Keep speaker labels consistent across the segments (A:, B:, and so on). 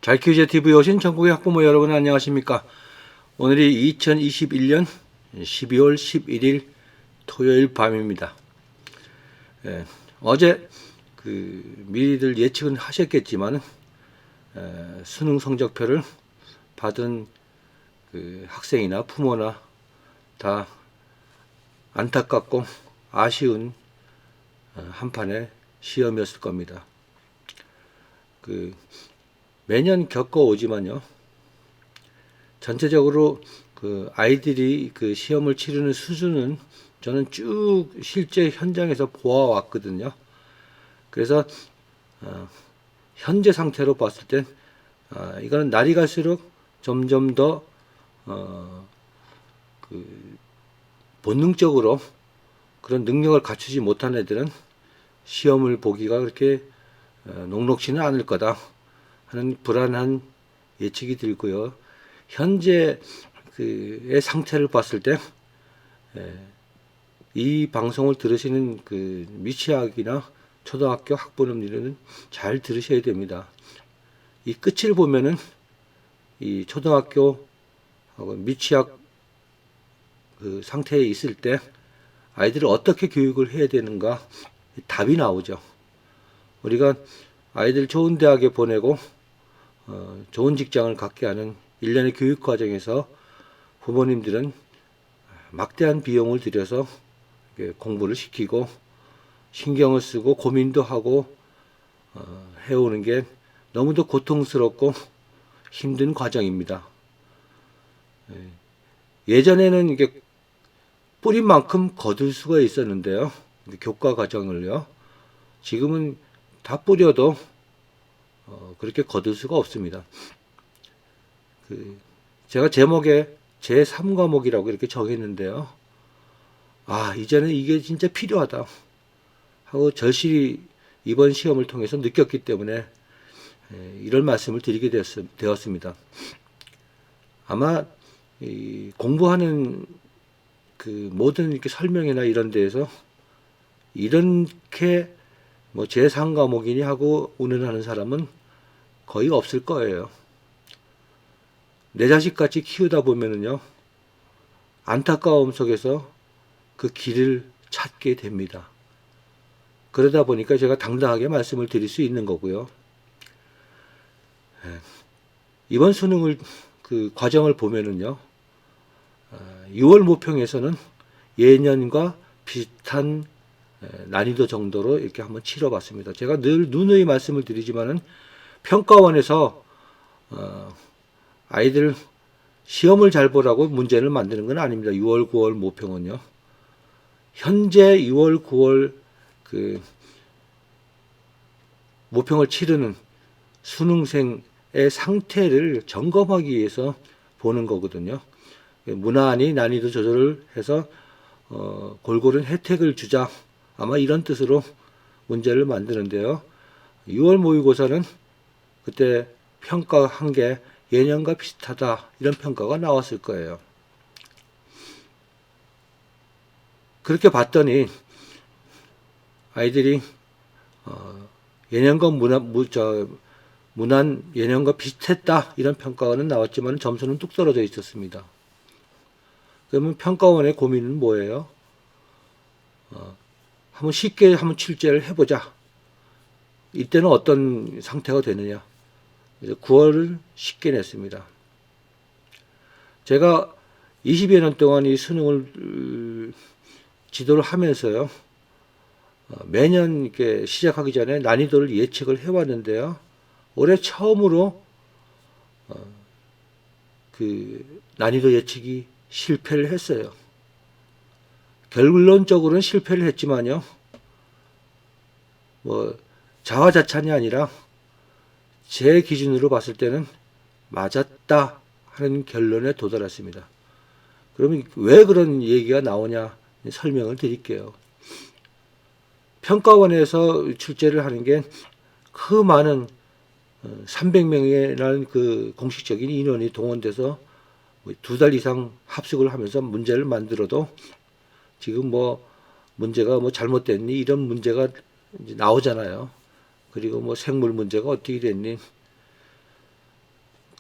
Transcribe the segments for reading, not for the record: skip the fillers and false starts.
A: 잘키우제 TV에 오신 전국의 학부모 여러분 안녕하십니까? 오늘이 2021년 12월 11일 토요일 밤입니다. 어제 미리들 예측은 하셨겠지만 수능 성적표를 받은 학생이나 부모나 다 안타깝고 아쉬운 한판의 시험이었을 겁니다. 매년 겪어오지만요, 전체적으로 아이들이 시험을 치르는 수준은 저는 쭉 실제 현장에서 보아왔거든요. 그래서 현재 상태로 봤을 땐 이거는 날이 갈수록 점점 더 본능적으로 그런 능력을 갖추지 못한 애들은 시험을 보기가 그렇게 녹록지는 않을 거다 하는 불안한 예측이 들고요. 현재의 상태를 봤을 때 이 방송을 들으시는 미취학이나 초등학교 학부모님들은 잘 들으셔야 됩니다. 이 끝을 보면은 이 초등학교 미취학 상태에 있을 때 아이들을 어떻게 교육을 해야 되는가 답이 나오죠. 우리가 아이들 좋은 대학에 보내고 좋은 직장을 갖게 하는 일련의 교육 과정에서 부모님들은 막대한 비용을 들여서 공부를 시키고 신경을 쓰고 고민도 하고 해오는 게 너무도 고통스럽고 힘든 과정입니다. 예전에는 이게 뿌린 만큼 거둘 수가 있었는데요. 교과 과정을요. 지금은 다 뿌려도 그렇게 거둘 수가 없습니다. 제가 제목에 제3과목이라고 이렇게 정했는데요. 이제는 이게 진짜 필요하다 하고 절실히 이번 시험을 통해서 느꼈기 때문에 이런 말씀을 드리게 되었습니다. 아마 공부하는 모든 이렇게 설명이나 이런 데에서 이렇게 제3과목이니 하고 운운하는 사람은 거의 없을 거예요. 내 자식같이 키우다 보면은요, 안타까움 속에서 그 길을 찾게 됩니다. 그러다 보니까 제가 당당하게 말씀을 드릴 수 있는 거고요. 이번 수능을 과정을 보면은요, 6월 모평에서는 예년과 비슷한 난이도 정도로 이렇게 한번 치러봤습니다. 제가 늘 누누이 말씀을 드리지만은 평가원에서 아이들 시험을 잘 보라고 문제를 만드는 건 아닙니다. 6월, 9월 모평은요. 현재 6월, 9월 모평을 치르는 수능생의 상태를 점검하기 위해서 보는 거거든요. 무난히 난이도 조절을 해서 골고루 혜택을 주자. 아마 이런 뜻으로 문제를 만드는데요. 6월 모의고사는 그때 평가한 게 예년과 비슷하다 이런 평가가 나왔을 거예요. 그렇게 봤더니 아이들이 예년과 무난 예년과 비슷했다 이런 평가는 나왔지만 점수는 뚝 떨어져 있었습니다. 그러면 평가원의 고민은 뭐예요? 한번 쉽게 한번 출제를 해보자. 이때는 어떤 상태가 되느냐? 9월을 쉽게 냈습니다. 제가 20여 년 동안 이 수능을 지도를 하면서요, 매년 이렇게 시작하기 전에 난이도를 예측을 해왔는데요, 올해 처음으로 난이도 예측이 실패를 했어요. 결론적으로는 실패를 했지만요, 자화자찬이 아니라 제 기준으로 봤을 때는 맞았다 하는 결론에 도달했습니다. 그러면 왜 그런 얘기가 나오냐 설명을 드릴게요. 평가원에서 출제를 하는 게 그 많은 300명이라는 공식적인 인원이 동원돼서 2달 이상 합숙을 하면서 문제를 만들어도 지금 문제가 잘못됐니 이런 문제가 이제 나오잖아요. 그리고 생물 문제가 어떻게 됐니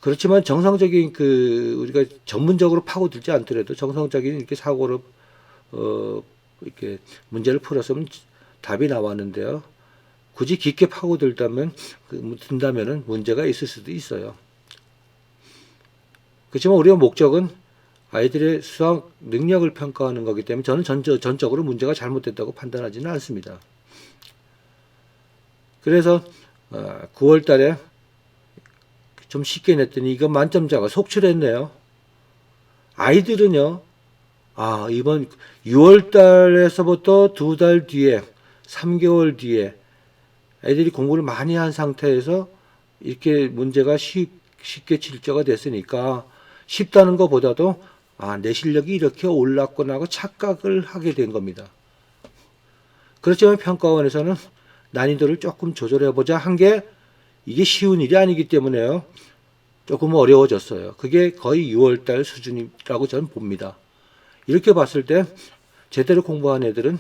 A: 그렇지만 정상적인 우리가 전문적으로 파고들지 않더라도 정상적인 이렇게 사고로 이렇게 문제를 풀었으면 답이 나왔는데요. 굳이 깊게 파고들다면 든다면은 문제가 있을 수도 있어요. 그렇지만 우리의 목적은 아이들의 수학 능력을 평가하는 거기 때문에 저는 전적으로 문제가 잘못됐다고 판단하지는 않습니다. 그래서 9월 달에 좀 쉽게 냈더니 이거 만점자가 속출했네요. 아이들은요, 이번 6월 달에서부터 2달 뒤에, 3개월 뒤에 애들이 공부를 많이 한 상태에서 이렇게 문제가 쉽게 출제가 됐으니까 쉽다는 것보다도 내 실력이 이렇게 올랐구나 하고 착각을 하게 된 겁니다. 그렇지만 평가원에서는 난이도를 조금 조절해보자 한 게 이게 쉬운 일이 아니기 때문에요. 조금 어려워졌어요. 그게 거의 6월달 수준이라고 저는 봅니다. 이렇게 봤을 때 제대로 공부한 애들은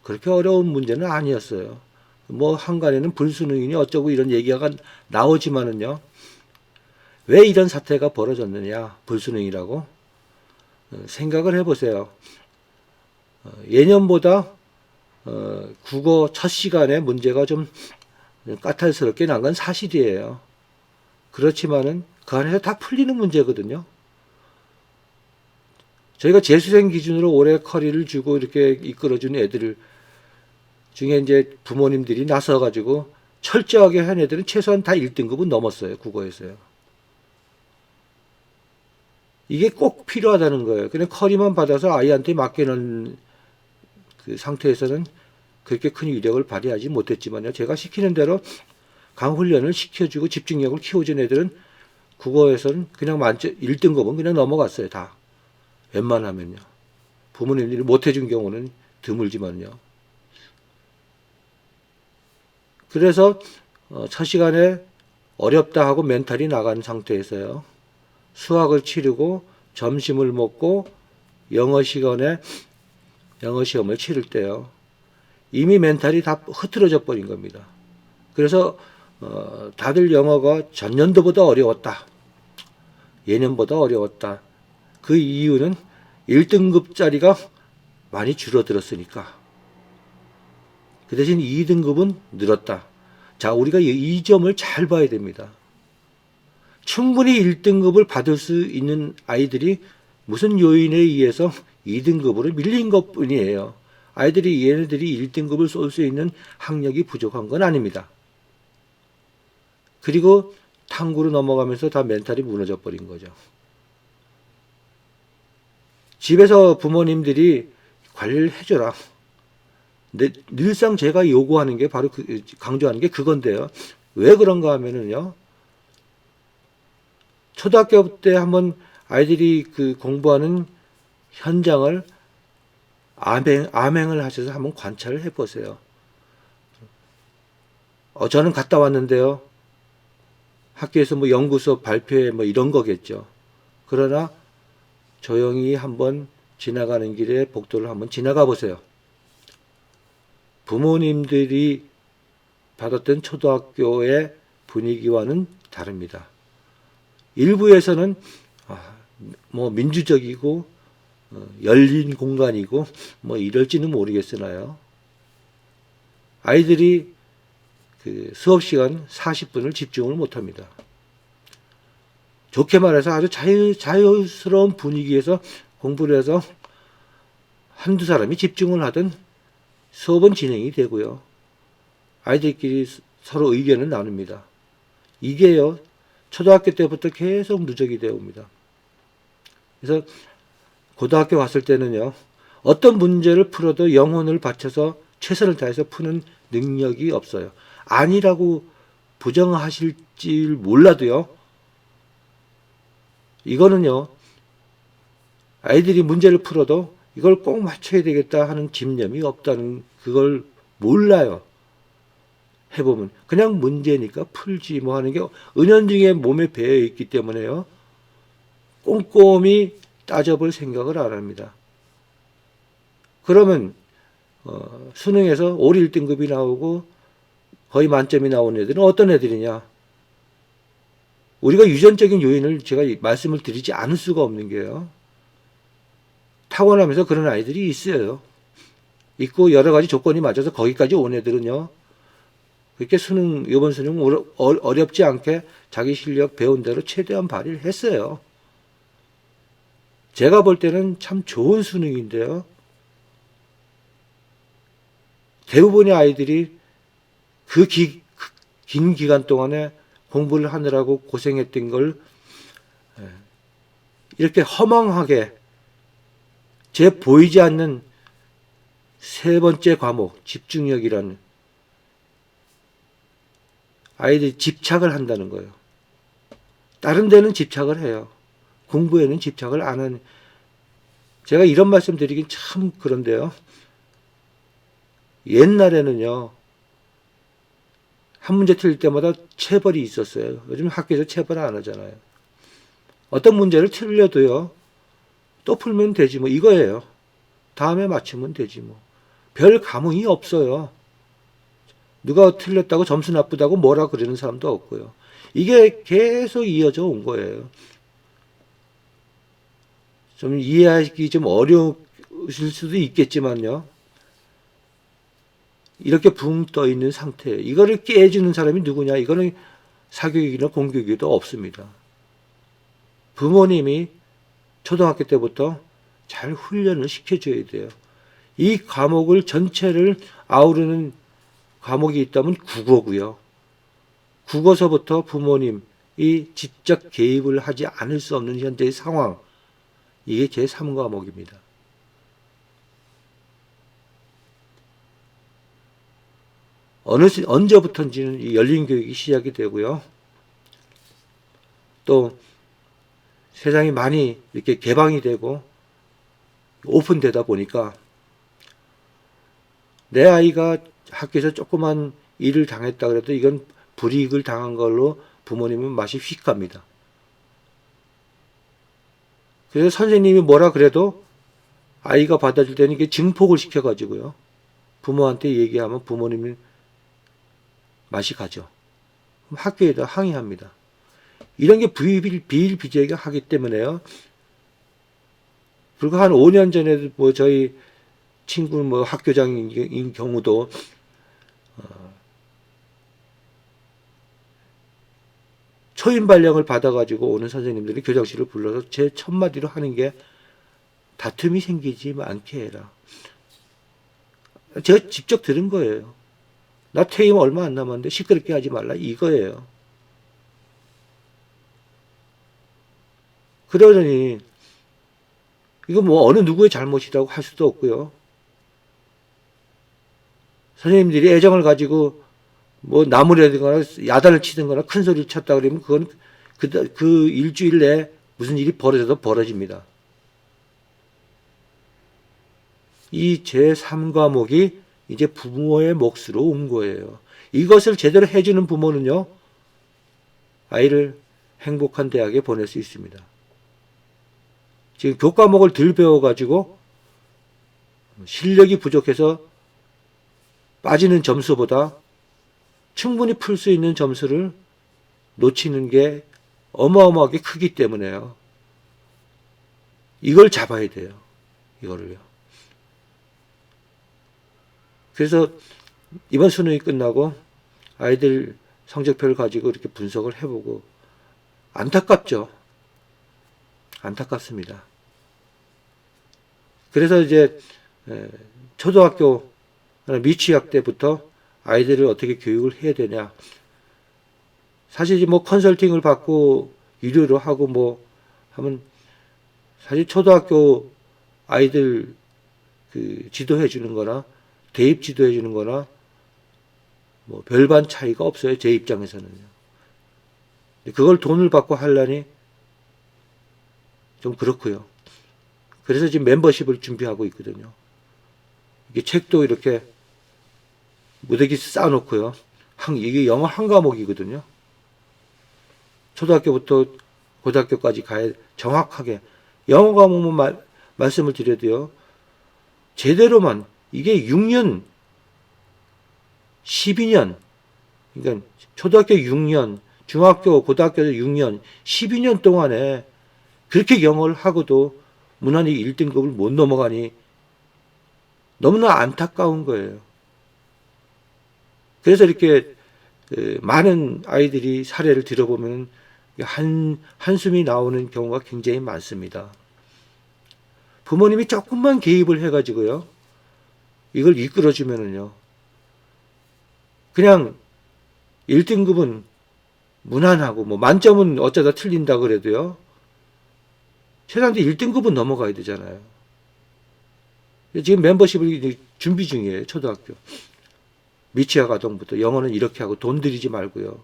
A: 그렇게 어려운 문제는 아니었어요. 뭐 한간에는 불수능이니 어쩌고 이런 얘기가 나오지만은요. 왜 이런 사태가 벌어졌느냐, 불수능이라고 생각을 해보세요. 예년보다 국어 첫 시간에 문제가 좀 까탈스럽게 난 건 사실이에요. 그렇지만은 그 안에서 다 풀리는 문제거든요. 저희가 재수생 기준으로 올해 커리를 주고 이렇게 이끌어준 애들 중에 이제 부모님들이 나서가지고 철저하게 한 애들은 최소한 다 1등급은 넘었어요. 국어에서요. 이게 꼭 필요하다는 거예요. 그냥 커리만 받아서 아이한테 맡기는 그 상태에서는 그렇게 큰 위력을 발휘하지 못했지만요. 제가 시키는 대로 강훈련을 시켜주고 집중력을 키워준 애들은 국어에서는 그냥 1등급은 그냥 넘어갔어요. 다. 웬만하면요. 부모님들이 못해준 경우는 드물지만요. 그래서 첫 시간에 어렵다 하고 멘탈이 나간 상태에서요. 수학을 치르고 점심을 먹고 영어 시간에 영어 시험을 치를 때요. 이미 멘탈이 다 흐트러져 버린 겁니다. 그래서 다들 영어가 전년도보다 어려웠다. 예년보다 어려웠다. 그 이유는 1등급짜리가 많이 줄어들었으니까. 그 대신 2등급은 늘었다. 자, 우리가 이 점을 잘 봐야 됩니다. 충분히 1등급을 받을 수 있는 아이들이 무슨 요인에 의해서 2등급으로 밀린 것 뿐이에요. 얘네들이 1등급을 쏠 수 있는 학력이 부족한 건 아닙니다. 그리고 탐구로 넘어가면서 다 멘탈이 무너져 버린 거죠. 집에서 부모님들이 관리를 해줘라. 늘상 제가 요구하는 게 바로 강조하는 게 그건데요. 왜 그런가 하면은요. 초등학교 때 한번 아이들이 공부하는 현장을 암행을 하셔서 한번 관찰을 해보세요. 저는 갔다 왔는데요. 학교에서 뭐 연구소 발표회 뭐 이런 거겠죠. 그러나 조용히 한번 지나가는 길에 복도를 한번 지나가 보세요. 부모님들이 받았던 초등학교의 분위기와는 다릅니다. 일부에서는 뭐 민주적이고 열린 공간이고 뭐 이럴지는 모르겠으나요. 아이들이 수업 시간 40분을 집중을 못합니다. 좋게 말해서 아주 자유스러운 분위기에서 공부를 해서 한두 사람이 집중을 하든 수업은 진행이 되고요. 아이들끼리 서로 의견을 나눕니다. 이게요, 초등학교 때부터 계속 누적이 되어 옵니다. 그래서 고등학교 갔을 때는요, 어떤 문제를 풀어도 영혼을 바쳐서 최선을 다해서 푸는 능력이 없어요. 아니라고 부정하실지 몰라도요, 이거는요, 아이들이 문제를 풀어도 이걸 꼭 맞춰야 되겠다 하는 집념이 없다는 그걸 몰라요. 해보면. 그냥 문제니까 풀지 뭐 하는 게 은연중에 몸에 배어 있기 때문에요. 꼼꼼히 따져볼 생각을 안 합니다. 그러면 수능에서 올 1등급이 나오고 거의 만점이 나온 애들은 어떤 애들이냐? 우리가 유전적인 요인을 제가 말씀을 드리지 않을 수가 없는 게요. 타고나면서 그런 아이들이 있어요. 있고 여러 가지 조건이 맞아서 거기까지 온 애들은요. 그렇게 이번 수능 어렵지 않게 자기 실력 배운 대로 최대한 발휘를 했어요. 제가 볼 때는 참 좋은 수능인데요. 대부분의 아이들이 긴 기간 동안에 공부를 하느라고 고생했던 걸 이렇게 허망하게 제 보이지 않는 세 번째 과목, 집중력이라는 아이들이 집착을 한다는 거예요. 다른 데는 집착을 해요. 공부에는 집착을 안 하는. 제가 이런 말씀 드리긴 참 그런데요. 옛날에는요. 한 문제 틀릴 때마다 체벌이 있었어요. 요즘 학교에서 체벌 안 하잖아요. 어떤 문제를 틀려도요. 또 풀면 되지 뭐 이거예요. 다음에 맞추면 되지 뭐. 별 감흥이 없어요. 누가 틀렸다고 점수 나쁘다고 뭐라 그러는 사람도 없고요. 이게 계속 이어져 온 거예요. 좀 이해하기 좀 어려우실 수도 있겠지만요. 이렇게 붕 떠 있는 상태. 이거를 깨주는 사람이 누구냐? 이거는 사교육이나 공교육에도 없습니다. 부모님이 초등학교 때부터 잘 훈련을 시켜줘야 돼요. 이 과목을 전체를 아우르는 과목이 있다면 국어고요. 국어서부터 부모님이 직접 개입을 하지 않을 수 없는 현재의 상황. 이게 제 3과목입니다. 언제부턴지는 열린 교육이 시작이 되고요. 또 세상이 많이 이렇게 개방이 되고 오픈되다 보니까 내 아이가 학교에서 조그만 일을 당했다 그래도 이건 불이익을 당한 걸로 부모님은 맛이 휙 갑니다. 그래서 선생님이 뭐라 그래도 아이가 받아줄 때는 이게 증폭을 시켜가지고요. 부모한테 얘기하면 부모님이 맛이 가죠. 그럼 학교에다 항의합니다. 이런 게 비일비재하게 하기 때문에요. 불과 한 5년 전에도 뭐 저희 친구 뭐 학교장인 경우도 초임 발령을 받아가지고 오는 선생님들이 교장실을 불러서 제 첫마디로 하는 게 다툼이 생기지 않게 해라. 제가 직접 들은 거예요. 나 퇴임 얼마 안 남았는데 시끄럽게 하지 말라 이거예요. 그러더니 이거 뭐 어느 누구의 잘못이라고 할 수도 없고요. 선생님들이 애정을 가지고 뭐 나무라든가 야단을 치든가 큰 소리를 쳤다 그러면 그건 그 일주일 내에 무슨 일이 벌어져도 벌어집니다. 이 제3과목이 이제 부모의 몫으로 온 거예요. 이것을 제대로 해주는 부모는요, 아이를 행복한 대학에 보낼 수 있습니다. 지금 교과목을 덜 배워가지고 실력이 부족해서 빠지는 점수보다 충분히 풀 수 있는 점수를 놓치는 게 어마어마하게 크기 때문에요. 이걸 잡아야 돼요. 이거를요. 그래서 이번 수능이 끝나고 아이들 성적표를 가지고 이렇게 분석을 해보고 안타깝죠. 안타깝습니다. 그래서 이제 초등학교 미취학 때부터 아이들을 어떻게 교육을 해야 되냐. 사실 뭐 컨설팅을 받고 유료로 하고 뭐 하면 사실 초등학교 아이들 그 지도해 주는 거나 대입 지도해 주는 거나 뭐 별반 차이가 없어요. 제 입장에서는요. 그걸 돈을 받고 하려니 좀 그렇고요. 그래서 지금 멤버십을 준비하고 있거든요. 이게 책도 이렇게 무더기 쌓아놓고요. 이게 영어 한 과목이거든요. 초등학교부터 고등학교까지 가야 정확하게 영어 과목만 말씀을 드려도요. 제대로만 이게 6년, 12년, 그러니까 초등학교 6년, 중학교, 고등학교 6년, 12년 동안에 그렇게 영어를 하고도 무난히 1등급을 못 넘어가니 너무나 안타까운 거예요. 그래서 이렇게 많은 아이들이 사례를 들어보면 한숨이 나오는 경우가 굉장히 많습니다. 부모님이 조금만 개입을 해가지고요, 이걸 이끌어주면은요, 그냥 1등급은 무난하고, 뭐, 만점은 어쩌다 틀린다 그래도요, 최소한도 1등급은 넘어가야 되잖아요. 지금 멤버십을 준비 중이에요, 초등학교. 미취학 아동부터. 영어는 이렇게 하고 돈 들이지 말고요.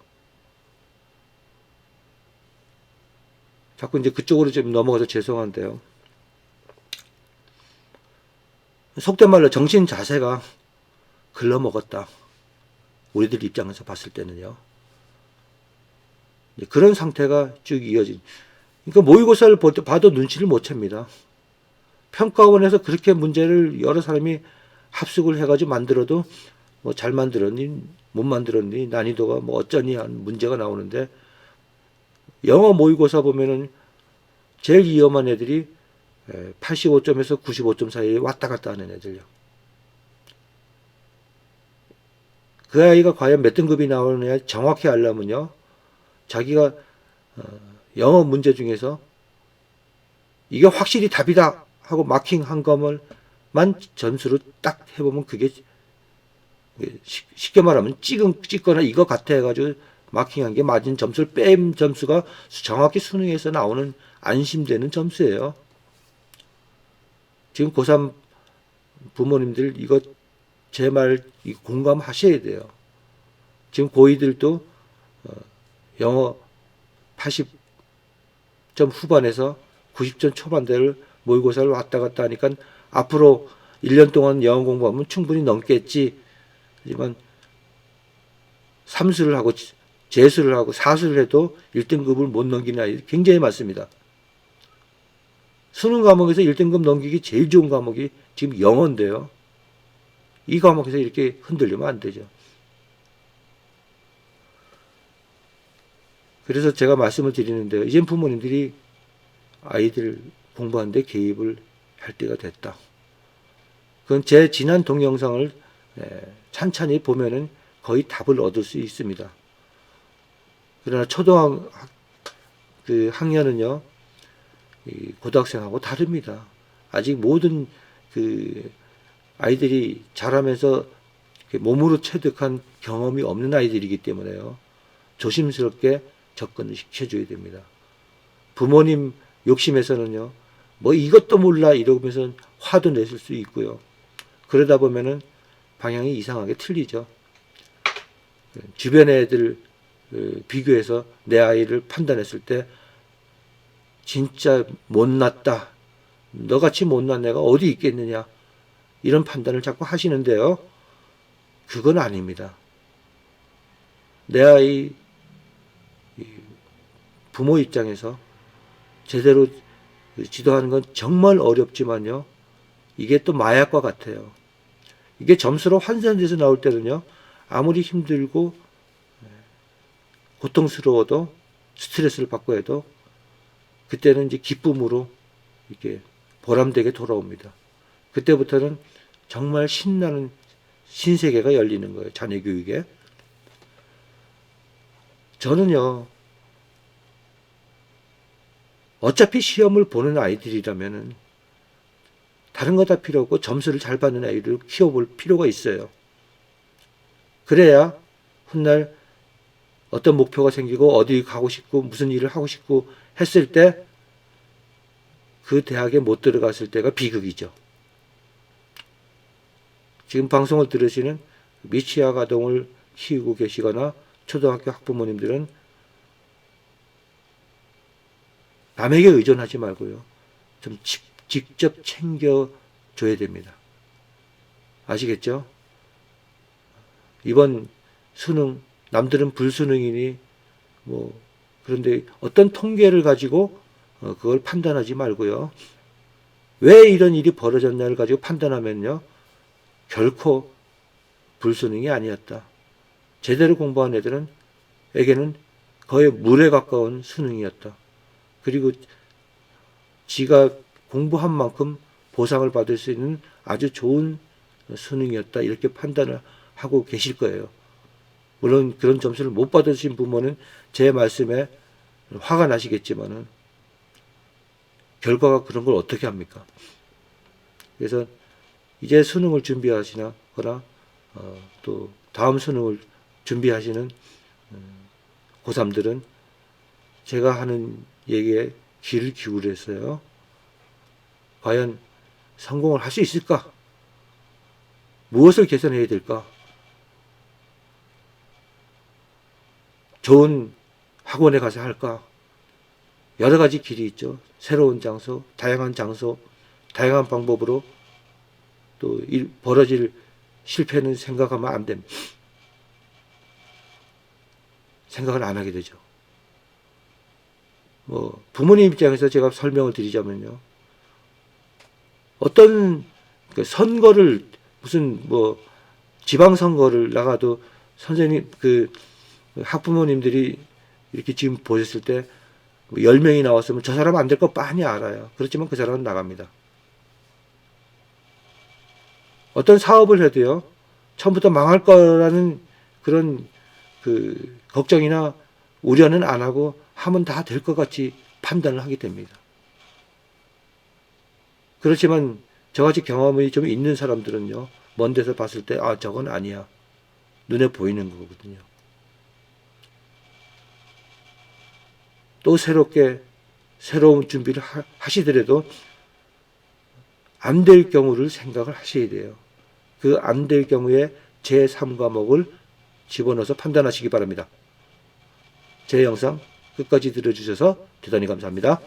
A: 자꾸 이제 그쪽으로 좀 넘어가서 죄송한데요. 속된 말로 정신 자세가 글러먹었다. 우리들 입장에서 봤을 때는요. 그런 상태가 쭉 이어진. 그러니까 모의고사를 봐도 눈치를 못 챕니다. 평가원에서 그렇게 문제를 여러 사람이 합숙을 해가지고 만들어도 뭐 잘 만들었니, 못 만들었니, 난이도가 뭐 어쩌니 하는 문제가 나오는데, 영어 모의고사 보면은 제일 위험한 애들이 85점에서 95점 사이에 왔다 갔다 하는 애들요. 그 아이가 과연 몇 등급이 나오느냐 정확히 알려면요, 자기가 영어 문제 중에서 이게 확실히 답이다 하고 마킹한 것만 점수로 딱 해보면 그게 쉽게 말하면 찍거나 이거 같아 해가지고 마킹한 게 맞은 점수를 뺀 점수가 정확히 수능에서 나오는 안심되는 점수예요. 지금 고3 부모님들 이거 제 말 공감하셔야 돼요. 지금 고2들도 영어 80점 후반에서 90점 초반대를 모의고사를 왔다 갔다 하니까 앞으로 1년 동안 영어 공부하면 충분히 넘겠지. 하지만 삼수를 하고 재수를 하고 사수를 해도 1등급을 못 넘기는 아이들이 굉장히 많습니다. 수능 과목에서 1등급 넘기기 제일 좋은 과목이 지금 영어인데요. 이 과목에서 이렇게 흔들리면 안 되죠. 그래서 제가 말씀을 드리는데요. 이젠 부모님들이 아이들 공부하는데 개입을 할 때가 됐다. 그건 제 지난 동영상을 찬찬히 보면은 거의 답을 얻을 수 있습니다. 그러나 학년은요, 고등학생하고 다릅니다. 아직 모든 아이들이 자라면서 몸으로 체득한 경험이 없는 아이들이기 때문에요. 조심스럽게 접근을 시켜줘야 됩니다. 부모님 욕심에서는요, 뭐 이것도 몰라 이러면서 화도 냈을 수 있고요. 그러다 보면은 방향이 이상하게 틀리죠. 주변 애들 비교해서 내 아이를 판단했을 때 진짜 못났다, 너같이 못난 애가 어디 있겠느냐, 이런 판단을 자꾸 하시는데요. 그건 아닙니다. 내 아이 부모 입장에서 제대로 지도하는 건 정말 어렵지만요, 이게 또 마약과 같아요. 이게 점수로 환산돼서 나올 때는요, 아무리 힘들고 고통스러워도 스트레스를 받고 해도 그때는 이제 기쁨으로 이렇게 보람되게 돌아옵니다. 그때부터는 정말 신나는 신세계가 열리는 거예요. 자녀 교육에. 저는요, 어차피 시험을 보는 아이들이라면은 다른 거 다 필요 없고 점수를 잘 받는 아이를 키워볼 필요가 있어요. 그래야 훗날 어떤 목표가 생기고 어디 가고 싶고 무슨 일을 하고 싶고 했을 때 그 대학에 못 들어갔을 때가 비극이죠. 지금 방송을 들으시는 미취학 아동을 키우고 계시거나 초등학교 학부모님들은 남에게 의존하지 말고요, 좀 직접 챙겨줘야 됩니다. 아시겠죠? 이번 수능, 남들은 불수능이니 그런데 어떤 통계를 가지고 그걸 판단하지 말고요, 왜 이런 일이 벌어졌냐를 가지고 판단하면요, 결코 불수능이 아니었다. 제대로 공부한 애들은 에게는 거의 물에 가까운 수능이었다. 그리고 지가 공부한 만큼 보상을 받을 수 있는 아주 좋은 수능이었다. 이렇게 판단을 하고 계실 거예요. 물론 그런 점수를 못 받으신 부모는 제 말씀에 화가 나시겠지만은 결과가 그런 걸 어떻게 합니까? 그래서 이제 수능을 준비하시거나 또 다음 수능을 준비하시는 고3들은 제가 하는 얘기에 귀를 기울여서요. 과연 성공을 할 수 있을까? 무엇을 개선해야 될까? 좋은 학원에 가서 할까? 여러 가지 길이 있죠. 새로운 장소, 다양한 방법으로 또 벌어질 실패는 생각하면 안 됩니다. 생각을 안 하게 되죠. 부모님 입장에서 제가 설명을 드리자면요. 어떤 선거를 무슨 지방선거를 나가도 선생님 학부모님들이 이렇게 지금 보셨을 때 10명이 나왔으면 저 사람 안 될 거 뻔히 알아요. 그렇지만 그 사람은 나갑니다. 어떤 사업을 해도요. 처음부터 망할 거라는 그런 걱정이나 우려는 안 하고 하면 다 될 것 같이 판단을 하게 됩니다. 그렇지만 저같이 경험이 좀 있는 사람들은요. 먼 데서 봤을 때 저건 아니야. 눈에 보이는 거거든요. 또 새로운 준비를 하시더라도 안 될 경우를 생각을 하셔야 돼요. 그 안 될 경우에 제3과목을 집어넣어서 판단하시기 바랍니다. 제 영상 끝까지 들어주셔서 대단히 감사합니다.